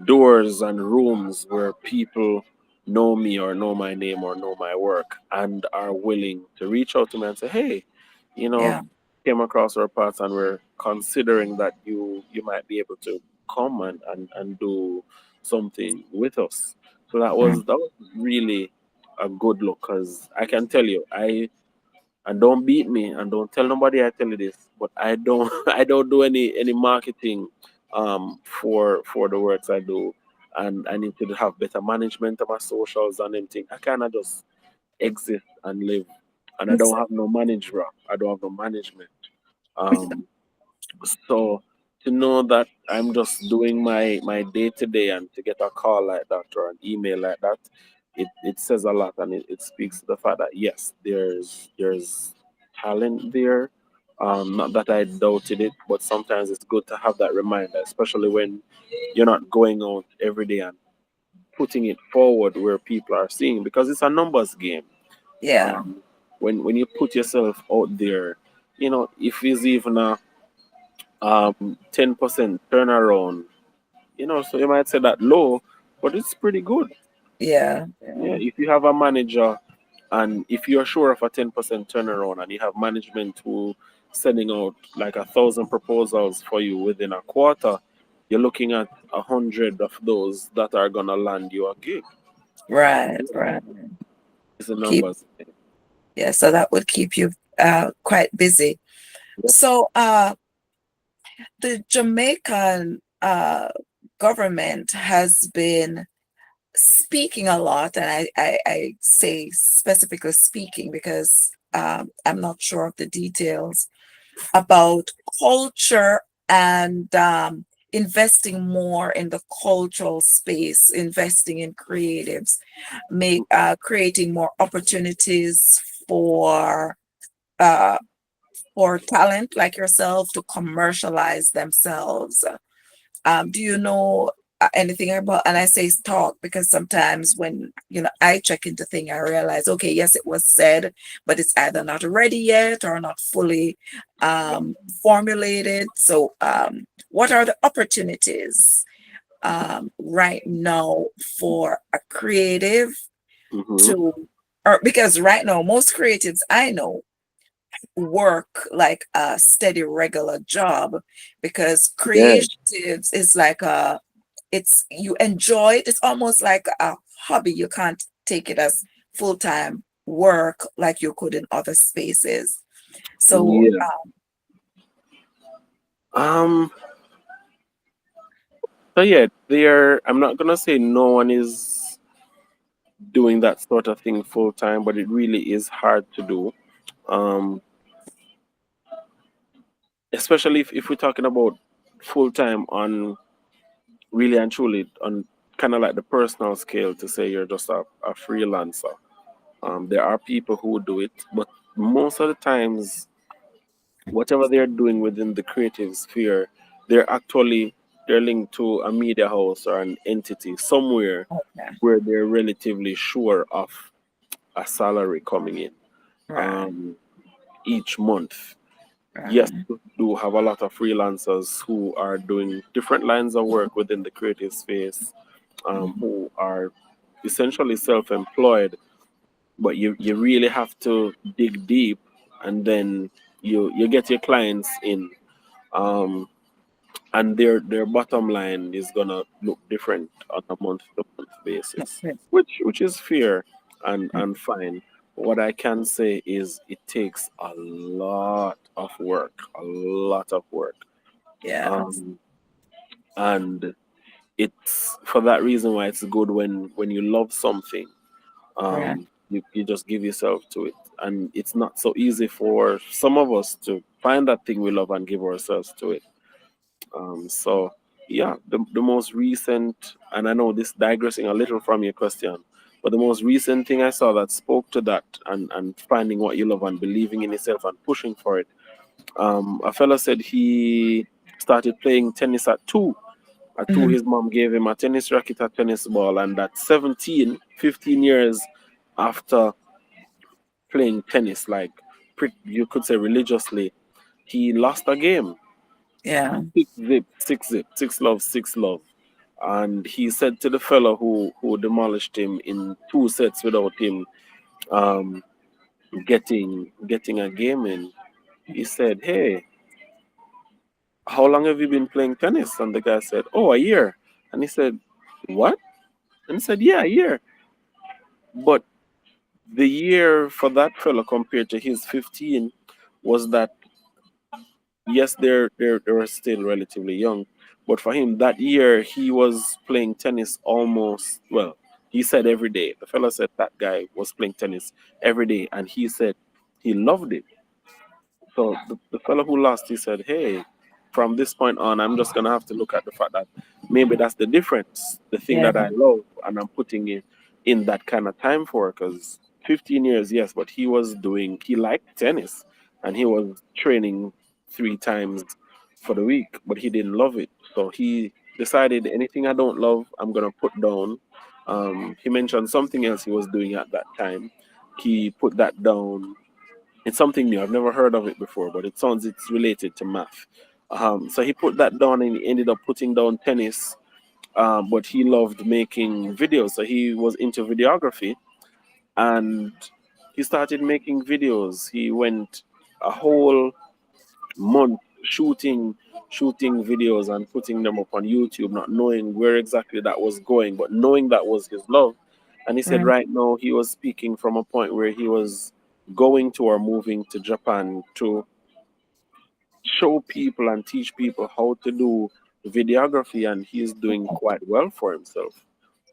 doors and rooms where people know me or know my name or know my work and are willing to reach out to me and say, hey, you know, Yeah. came across our paths and we're considering that you might be able to come and do something with us. So Mm. that was really a good look because I can tell you, and don't beat me and don't tell nobody I tell you this, but I don't I don't do any marketing for the works I do, and I need to have better management of my socials and anything. I cannot just exist and live, and I don't have no manager. I don't have no management. Um, so to know that I'm just doing my day to day and to get a call like that or an email like that, it says a lot and it speaks to the fact that yes, there's talent there. Not that I doubted it, but sometimes it's good to have that reminder, especially when you're not going out every day and putting it forward where people are seeing because it's a numbers game. Yeah. Um, when you put yourself out there, if it's even a 10% turnaround, so you might say that low, but it's pretty good. Yeah. Yeah, if you have a manager and if you're sure of a 10% turnaround and you have management who sending out like 1,000 proposals for you within a quarter, you're looking at 100 of those that are gonna land you a gig. Right. Right. It's the Keep. numbers. Yeah. So that would keep you quite busy. Yep. So the Jamaican government has been speaking a lot, and I say specifically speaking because I'm not sure of the details about culture and investing more in the cultural space, investing in creatives, creating more opportunities uh, for talent like yourself to commercialize themselves. Do you know anything about? And I say talk because sometimes when I check into thing, I realize okay, yes, it was said, but it's either not ready yet or not fully formulated. So, what are the opportunities right now for a creative Mm-hmm. to, or because right now most creatives I know work like a steady regular job because Yeah. creatives is like a it's you enjoy it. It's almost like a hobby. You can't take it as full-time work like you could in other spaces. So Yeah. Um. So yeah, there. I'm not gonna say no one is doing that sort of thing full time, but it really is hard to do. Um, especially if we're talking about full time on really and truly on kind of like the personal scale to say you're just a freelancer. There are people who do it, but most of the times, whatever they're doing within the creative sphere, they're linked to a media house or an entity somewhere okay, where they're relatively sure of a salary coming in right, um, each month. Yes, right, we do have a lot of freelancers who are doing different lines of work within the creative space, mhm, who are essentially self-employed, but you really have to dig deep, and then you get your clients in. Um, and their bottom line is gonna look different on a month to month basis, Okay. which is fair and fine. What I can say is it takes a lot of work, a lot of work, Yeah. um, and it's for that reason why it's good when you love something, Right. you just give yourself to it, and it's not so easy for some of us to find that thing we love and give ourselves to it. So yeah, the most recent, and I know this digressing a little from your question, but the most recent thing I saw that spoke to that and finding what you love and believing in yourself and pushing for it. A fella said he started playing tennis at two. At two, Mhm. his mom gave him a tennis racket, a tennis ball, and at 17, 15 years after playing tennis, like you could say religiously, he lost a game. Yeah. Six zip, six zip, six love, six love. And he said to the fellow who demolished him in two sets without him um, getting a game in, he said, "Hey, how long have you been playing tennis?" And the guy said, "Oh, a year." And he said, "What?" And he said, "Yeah, a year." But the year for that fellow compared to his 15 was that yes, they were still relatively young, but for him that year he was playing tennis almost, well, he said every day. The fellow said that guy was playing tennis every day, and he said he loved it. So the fellow who lost, he said, "Hey, from this point on, I'm just gonna have to look at the fact that maybe that's the difference. The thing Yeah. that I love, and I'm putting in that kind of time for, because 15 years, yes, but he liked tennis, and he was training 3 times for the week, but he didn't love it. So he decided anything I don't love, I'm gonna put down." He mentioned something else he was doing at that time. He put that down. It's something new. I've never heard of it before, but it sounds it's related to math. So he put that down and he ended up putting down tennis. But he loved making videos, so he was into videography, and he started making videos. He went a whole month shooting videos and putting them up on YouTube, not knowing where exactly that was going, but knowing that was his love. And he said Right. right now he was speaking from a point where he was going to or moving to Japan to show people and teach people how to do videography, and he's doing quite well for himself.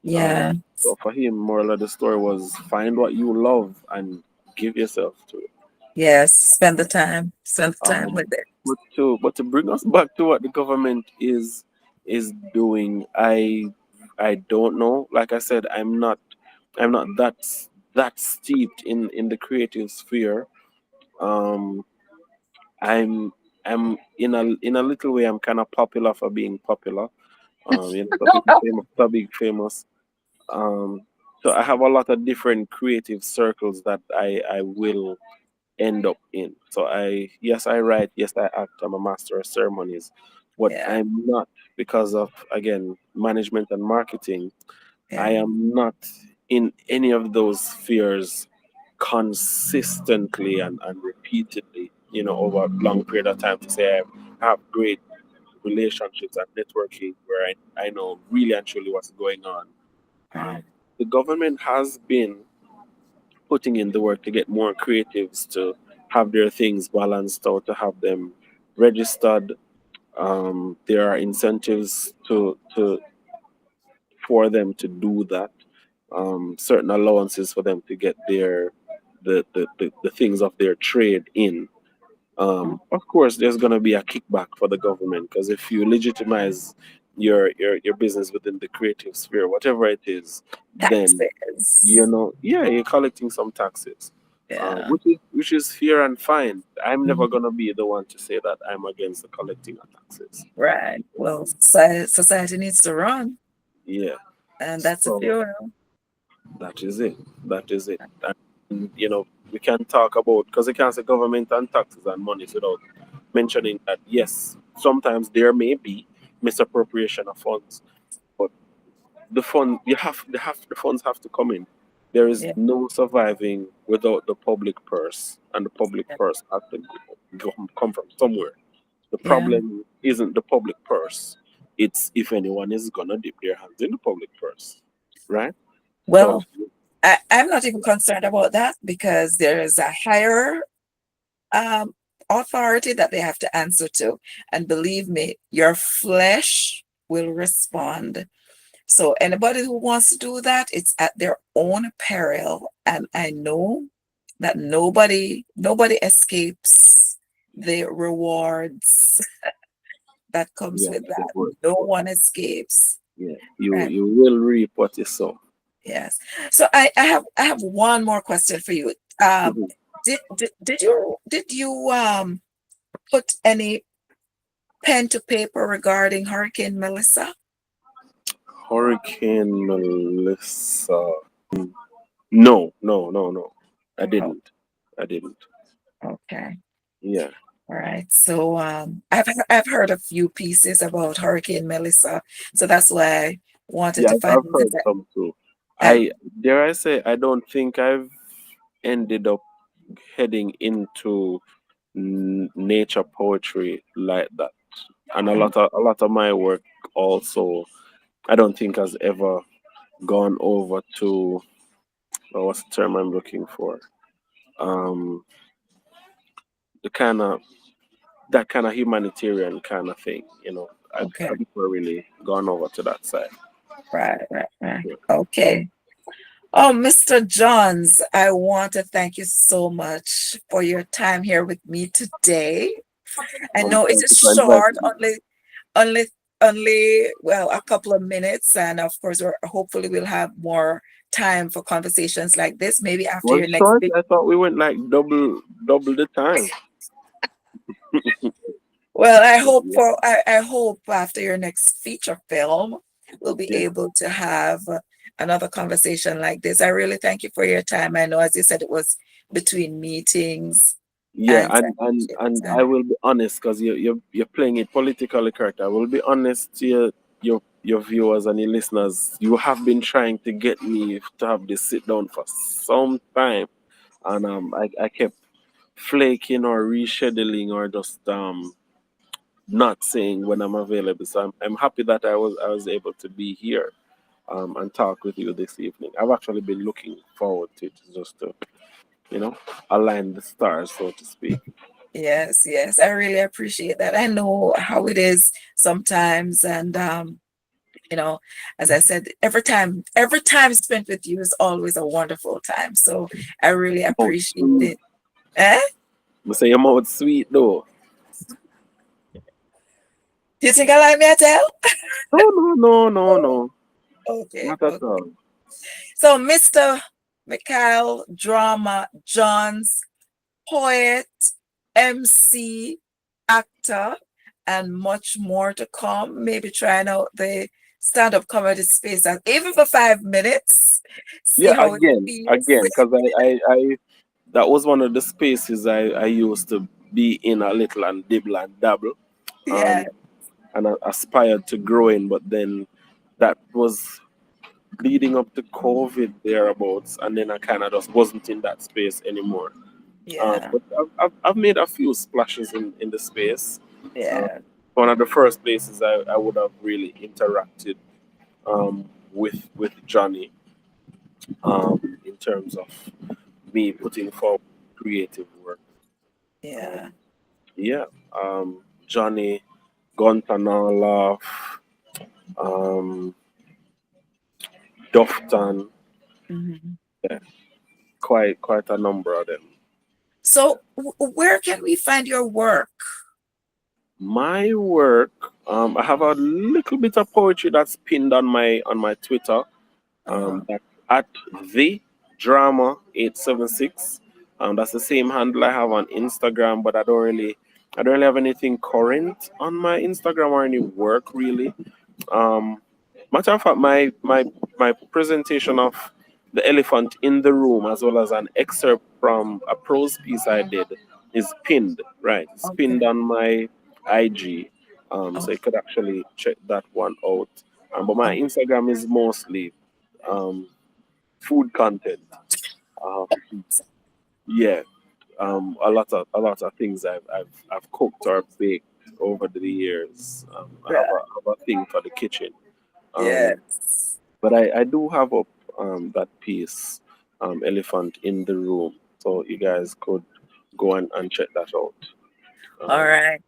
Yeah. So for him, moral of the story was find what you love and give yourself to it. Yes. Spend the time. Spend the time Um, with it. but to bring us back to what the government is doing, I don't know. Like I said, I'm not that steeped in the creative sphere. Um, I'm I'm in a little way I'm kind of popular for being popular. So people famous, so big famous. Um, so I have a lot of different creative circles that I will end up in. So yes, I write, yes, I act, I'm a master of ceremonies, but Yeah. I'm not, because of, again, management and marketing, I Yeah. am not in any of those spheres consistently and repeatedly, over a long period of time to say I have great relationships and networking where I know really and truly what's going on. Um, Right. the government has been putting in the work to get more creatives to have their things balanced out, to have them registered. There are incentives to for them to do that. Certain allowances for them to get the things of their trade in. Of course, there's going to be a kickback for the government, because if you legitimize your business within the creative sphere, whatever it is, then Taxes. yeah, you're collecting some taxes, Yeah. which is fair and fine. I'm never Mhm. gonna be the one to say that I'm against the collecting of taxes. Right. Well, society needs to run, Yeah, and that's a so funeral. that is it. That is it. And we can talk about, because we can't say government and taxes and monies without mentioning that yes, sometimes there may be misappropriation of funds, but the funds have to come in. There is Yeah. no surviving without the public purse, and the public Yeah. purse has to come from somewhere. The Yeah. problem isn't the public purse. It's if anyone is gonna dip their hands in the public purse, right? So Well, I'm not even concerned about that because there is a higher um, authority that they have to answer to. And believe me, your flesh will respond. So anybody who wants to do that, it's at their own peril. And I know that nobody escapes the rewards that comes yeah, with the that. word. No one escapes. Yeah, Right. you will reap what you sow. Yes. So I have one more question for you. Um, Mhm. did you put any pen to paper regarding Hurricane Melissa? Hurricane Melissa. No, no, no, no. I Oh, didn't. I didn't. okay. Yeah. All right. So I've heard a few pieces about Hurricane Melissa. So that's why I wanted Yeah, to find I've out because heard some too. I I dare I say I don't think I've ended up heading into nature poetry like that. And a lot of my work also I don't think has ever gone over to what's the term I'm looking for? Um the kind of that kind of humanitarian kind of thing, okay. I've never really gone over to that side. Right. Yeah. Okay. Oh, Mr. Johns, I want to thank you so much for your time here with me today. I know it Thank is you for short, inviting me. only, only, well, a couple of minutes, and of course, hopefully we'll have more time for conversations like this. Maybe after Was your it next short? big. I thought we went like double the time. Well, I But hope yeah, for I hope after your next feature film, we'll be yeah, able to have another conversation like this. I really thank you for your time. I know, as you said, it was between meetings yeah, and and I and will be honest because you're playing it politically correct. I will be honest to your viewers and your listeners. You have been trying to get me to have this sit down for some time, and I kept flaking or rescheduling or just not saying when I'm available. So I'm happy that I was able to be here and talk with you this evening. I've actually been looking forward to it just to you know align the stars, so to speak. yes, I really appreciate that. I know how it is sometimes, and you know, as I said, every time spent with you is always a wonderful time. So I really Oh, appreciate sweet. it. Eh? I say your mouth sweet though. Do you think I like me, I tell? No, no, no, no, no, Okay, not at okay. all. So, Mr. Mikhail Drama Johns, poet, MC, actor, and much more to come. Maybe trying out the stand-up comedy space, and even for 5 minutes, see Yeah, how it feels. again, because I that was one of the spaces I used to be in a little and dibble and dabble, Yeah, um, and I aspired to grow in, but then that was leading up to COVID thereabouts, and then I kind of just wasn't in that space anymore. yeah, But I've made a few splashes in the space. Uh, yeah, one of the first places I would have really interacted with Johnny in terms of me putting forward creative work. yeah. Um, yeah, Johnny, Gontanala, um, Doftan, Mhm. yeah, quite a number of them. So, where can we find your work? My work, I have a little bit of poetry that's pinned on my Twitter. Uh, That's at the drama 876. That's the same handle I have on Instagram, but I don't really have anything current on my Instagram or any work really. Um, Matter of fact, my presentation of the elephant in the room, as well as an excerpt from a prose piece I did, is pinned. Right, it's pinned okay. on my IG, so Oh, you could actually check that one out. But my oh, Instagram is mostly um, food content. Um, yeah, a lot of things I've cooked or baked. over the years. Right. I have a thing for the kitchen. Um, Yes. but I do have up that piece, Elephant in the Room. So you guys could go and check that out. All Um, right.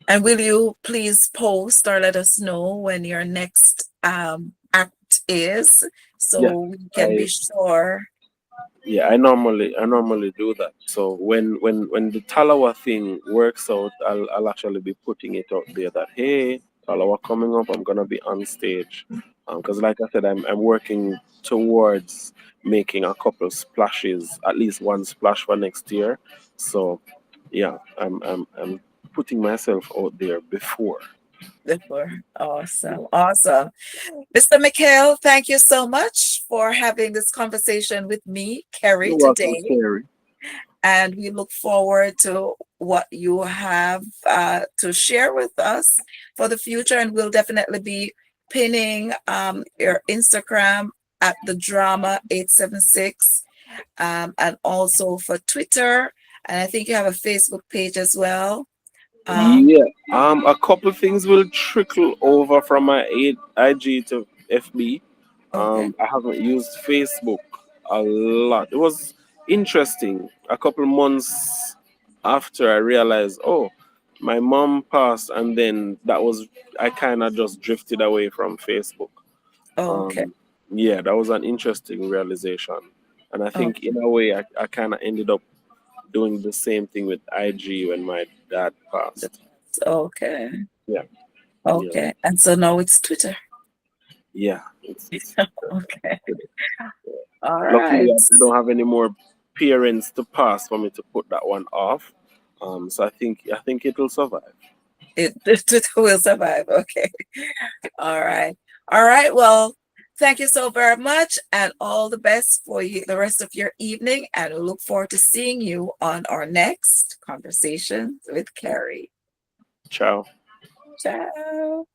And will you please post or let us know when your next act is yeah, so we can be I sure? Yeah, I normally do that. So when the Talawa thing works out, I'll actually be putting it out there that hey, Talawa coming up, I'm gonna be on stage. Because like I said, I'm working towards making a couple splashes, at least one splash for next year. So yeah, I'm putting myself out there before. Before. Awesome. Awesome. Mr. Mikhail, thank you so much for having this conversation with me, Kerry, You're welcome, today. Terry. And we look forward to what you have to share with us for the future. And we'll definitely be pinning your Instagram at the drama 876 and also for Twitter. And I think you have a Facebook page as well. Um, Yeah. A couple things will trickle over from my IG to FB. okay. I haven't used Facebook a lot. It was interesting. A couple months after I realized, oh, my mom passed, and then that was I kind of just drifted away from Facebook. Okay. Um, yeah, that was an interesting realization, and I think Okay. in a way I kind of ended up doing the same thing with IG when my dad passed. Okay. Yeah, yeah, Okay. And so now it's Twitter. yeah. It's Okay. good. All Luckily, right. I don't have any more parents to pass for me to put that one off. So I think it'll survive. It will survive. Okay. All right. All right. Well, thank you so very much and all the best for you the rest of your evening. And we look forward to seeing you on our next conversation with Carrie. Ciao. Ciao.